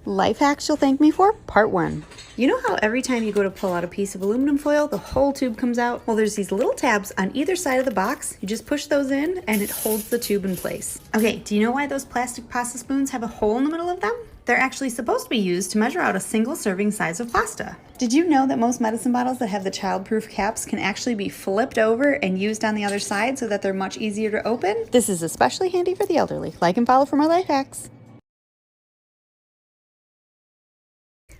Life hacks you'll thank me for, part 1. You know how every time you go to pull out a piece of aluminum foil, the whole tube comes out? Well, there's these little tabs on either side of the box. You just push those in and it holds the tube in place. Okay, do you know why those plastic pasta spoons have a hole in the middle of them? They're actually supposed to be used to measure out a single serving size of pasta. Did you know that most medicine bottles that have the child-proof caps can actually be flipped over and used on the other side so that they're much easier to open? This is especially handy for the elderly. Like and follow for more life hacks.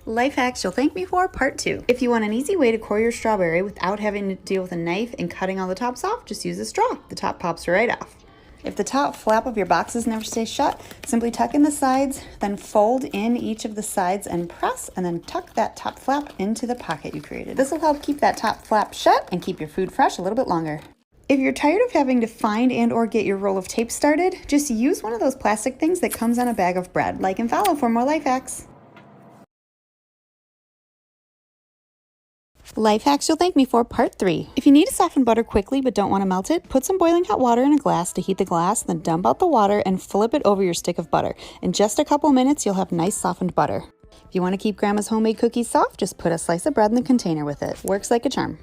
Life hacks you'll thank me for, part 2. If you want an easy way to core your strawberry without having to deal with a knife and cutting all the tops off, just use a straw. The top pops right off. If the top flap of your boxes never stays shut, simply tuck in the sides, then fold in each of the sides and press, and then tuck that top flap into the pocket you created. This will help keep that top flap shut and keep your food fresh a little bit longer. If you're tired of having to find and or get your roll of tape started, just use one of those plastic things that comes on a bag of bread. Like and follow for more life hacks. Life hacks you'll thank me for, part 3. If you need to soften butter quickly but don't want to melt it, put some boiling hot water in a glass to heat the glass, then dump out the water and flip it over your stick of butter. In just a couple minutes, you'll have nice softened butter. If you want to keep Grandma's homemade cookies soft, just put a slice of bread in the container with it. Works like a charm.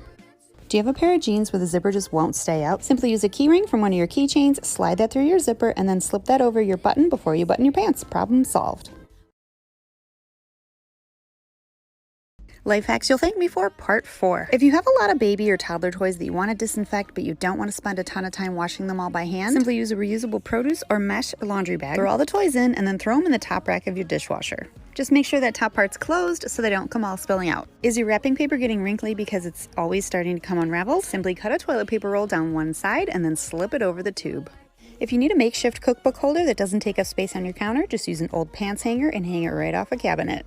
Do you have a pair of jeans where the zipper just won't stay out? Simply use a key ring from one of your keychains, slide that through your zipper, and then slip that over your button before you button your pants. Problem solved. Life hacks you'll thank me for, part 4. If you have a lot of baby or toddler toys that you want to disinfect but you don't want to spend a ton of time washing them all by hand, simply use a reusable produce or mesh laundry bag. Throw all the toys in and then throw them in the top rack of your dishwasher. Just make sure that top part's closed so they don't come all spilling out. Is your wrapping paper getting wrinkly because it's always starting to come unraveled? Simply cut a toilet paper roll down one side and then slip it over the tube. If you need a makeshift cookbook holder that doesn't take up space on your counter, just use an old pants hanger and hang it right off a cabinet.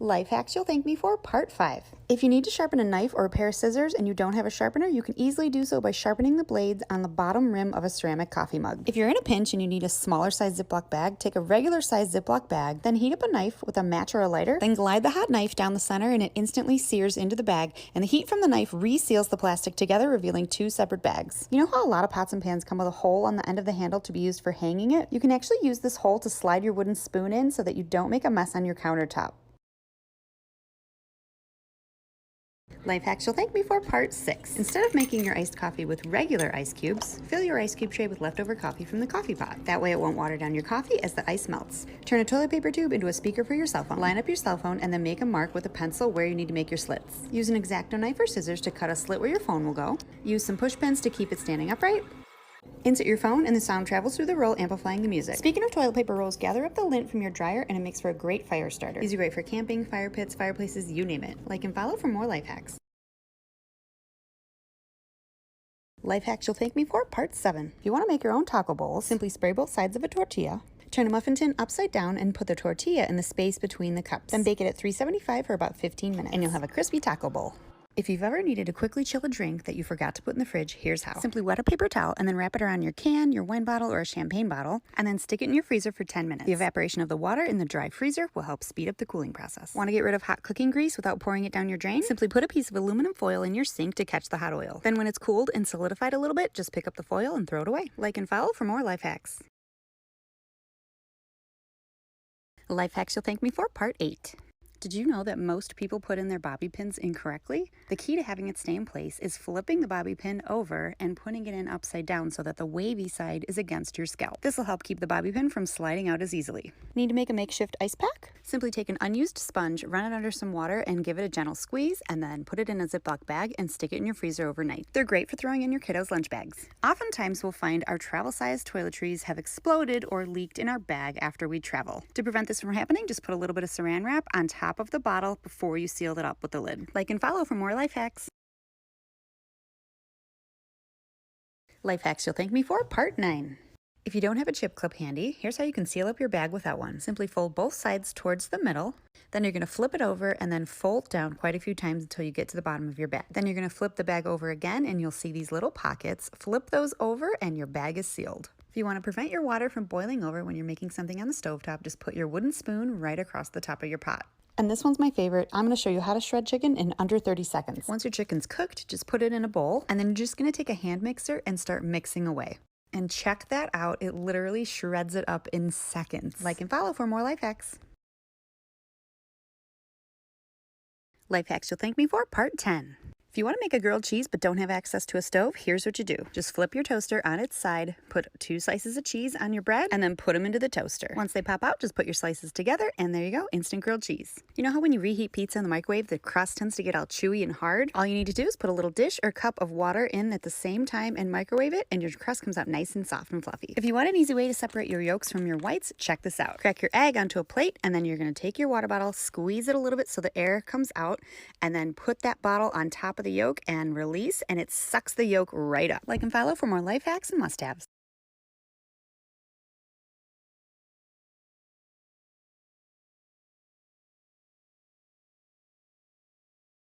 Life hacks you'll thank me for, part 5. If you need to sharpen a knife or a pair of scissors and you don't have a sharpener, you can easily do so by sharpening the blades on the bottom rim of a ceramic coffee mug. If you're in a pinch and you need a smaller size Ziploc bag, take a regular size Ziploc bag, then heat up a knife with a match or a lighter, then glide the hot knife down the center and it instantly sears into the bag, and the heat from the knife reseals the plastic together, revealing 2 separate bags. You know how a lot of pots and pans come with a hole on the end of the handle to be used for hanging it? You can actually use this hole to slide your wooden spoon in so that you don't make a mess on your countertop. Life hacks you'll thank me for, part 6. Instead of making your iced coffee with regular ice cubes, fill your ice cube tray with leftover coffee from the coffee pot. That way it won't water down your coffee as the ice melts. Turn a toilet paper tube into a speaker for your cell phone. Line up your cell phone and then make a mark with a pencil where you need to make your slits. Use an X-Acto knife or scissors to cut a slit where your phone will go. Use some push pins to keep it standing upright. Insert your phone and the sound travels through the roll, amplifying the music. Speaking of toilet paper rolls, gather up the lint from your dryer and it makes for a great fire starter. These are great for camping, fire pits, fireplaces, you name it. Like and follow for more life hacks. Life hacks you'll thank me for, part 7. If you want to make your own taco bowls, simply spray both sides of a tortilla, turn a muffin tin upside down and put the tortilla in the space between the cups. Then bake it at 375 for about 15 minutes and you'll have a crispy taco bowl. If you've ever needed to quickly chill a drink that you forgot to put in the fridge, here's how. Simply wet a paper towel and then wrap it around your can, your wine bottle, or a champagne bottle, and then stick it in your freezer for 10 minutes. The evaporation of the water in the dry freezer will help speed up the cooling process. Want to get rid of hot cooking grease without pouring it down your drain? Simply put a piece of aluminum foil in your sink to catch the hot oil. Then when it's cooled and solidified a little bit, just pick up the foil and throw it away. Like and follow for more life hacks. Life hacks you'll thank me for, part 8. Did you know that most people put in their bobby pins incorrectly? The key to having it stay in place is flipping the bobby pin over and putting it in upside down so that the wavy side is against your scalp. This will help keep the bobby pin from sliding out as easily. Need to make a makeshift ice pack? Simply take an unused sponge, run it under some water, and give it a gentle squeeze, and then put it in a Ziploc bag and stick it in your freezer overnight. They're great for throwing in your kiddos' lunch bags. Oftentimes we'll find our travel-sized toiletries have exploded or leaked in our bag after we travel. To prevent this from happening, just put a little bit of saran wrap on top of the bottle before you seal it up with the lid. Like and follow for more life hacks. Life hacks you'll thank me for, part 9. If you don't have a chip clip handy, here's how you can seal up your bag without one. Simply fold both sides towards the middle, then you're going to flip it over and then fold down quite a few times until you get to the bottom of your bag. Then you're going to flip the bag over again and you'll see these little pockets. Flip those over and your bag is sealed. If you want to prevent your water from boiling over when you're making something on the stovetop, just put your wooden spoon right across the top of your pot. And this one's my favorite. I'm going to show you how to shred chicken in under 30 seconds. Once your chicken's cooked, just put it in a bowl, and then you're just going to take a hand mixer and start mixing away. And check that out. It literally shreds it up in seconds. Like and follow for more life hacks. Life hacks you'll thank me for, part 10. If you want to make a grilled cheese but don't have access to a stove, here's what you do. Just flip your toaster on its side, put 2 slices of cheese on your bread, and then put them into the toaster. Once they pop out, just put your slices together, and there you go, instant grilled cheese. You know how when you reheat pizza in the microwave, the crust tends to get all chewy and hard? All you need to do is put a little dish or cup of water in at the same time and microwave it, and your crust comes out nice and soft and fluffy. If you want an easy way to separate your yolks from your whites, check this out. Crack your egg onto a plate, and then you're going to take your water bottle, squeeze it a little bit so the air comes out, and then put that bottle on top of the yolk and release, and it sucks the yolk right up. Like and follow for more life hacks and must-haves.